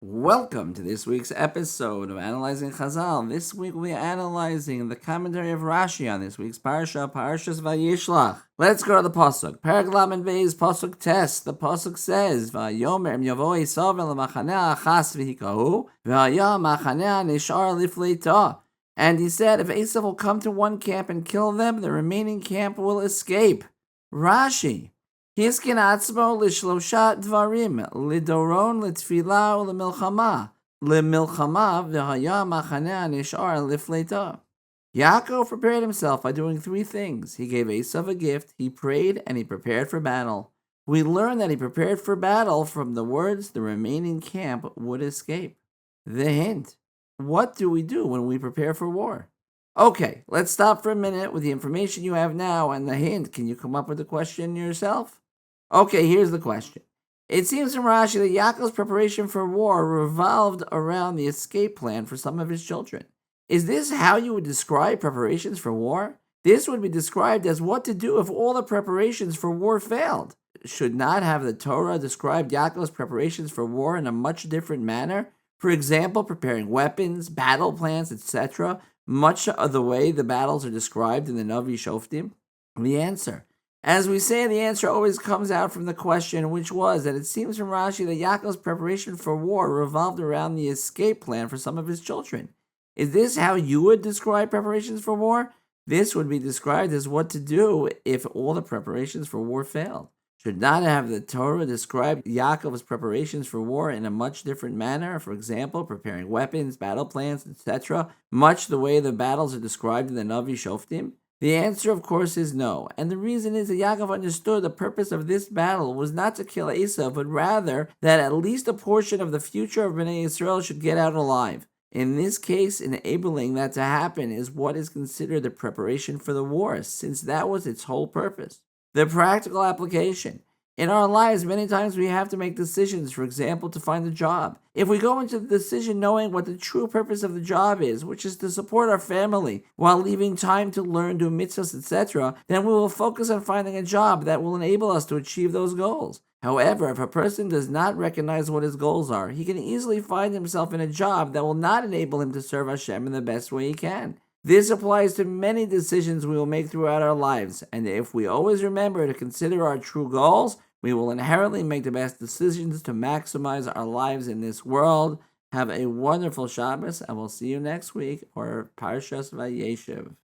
Welcome to this week's episode of Analyzing Chazal. This week we'll be analyzing the commentary of Rashi on this week's Parsha, Parshas Vayishlach. Let's go to the Pasuk. Perek Lamed Beis, Pasuk Test. The Pasuk says, Vayomer Yavo Esav el Machaneh Achas v'hikahu, V'haya Machaneh Nishar Lifleita. And he said, if Esav will come to one camp and kill them, the remaining camp will escape. Rashi. Hiskin atzmo lishloshat dvarim, lidoron litfila ulemilchama, lemilchama v'haya machaneh nishar lifleita. Yaakov prepared himself by doing three things. He gave Esav a gift, he prayed, and he prepared for battle. We learn that he prepared for battle from the words the remaining camp would escape. The hint. What do we do when we prepare for war? Okay, let's stop for a minute with the information you have now and the hint. Can you come up with the question yourself? Okay, here's the question. It seems from Rashi that Yaakov's preparation for war revolved around the escape plan for some of his children. Is this how you would describe preparations for war? This would be described as what to do if all the preparations for war failed. Should not have the Torah described Yaakov's preparations for war in a much different manner? For example, preparing weapons, battle plans, etc., much of the way the battles are described in the Navi Shoftim? The answer. As we say, the answer always comes out from the question, which was that it seems from Rashi that Yaakov's preparation for war revolved around the escape plan for some of his children. Is this how you would describe preparations for war? This would be described as what to do if all the preparations for war failed. Should not have the Torah described Yaakov's preparations for war in a much different manner, for example, preparing weapons, battle plans, etc., much the way the battles are described in the Navi Shoftim? The answer, of course, is no. And the reason is that Yaakov understood the purpose of this battle was not to kill Esav, but rather that at least a portion of the future of Bnei Yisrael should get out alive. In this case, enabling that to happen is what is considered the preparation for the war, since that was its whole purpose. The practical application. In our lives, many times we have to make decisions, for example, to find a job. If we go into the decision knowing what the true purpose of the job is, which is to support our family, while leaving time to learn, do mitzvahs, etc., then we will focus on finding a job that will enable us to achieve those goals. However, if a person does not recognize what his goals are, he can easily find himself in a job that will not enable him to serve Hashem in the best way he can. This applies to many decisions we will make throughout our lives, and if we always remember to consider our true goals, we will inherently make the best decisions to maximize our lives in this world. Have a wonderful Shabbos, and we'll see you next week, or Parshas Vayeshev.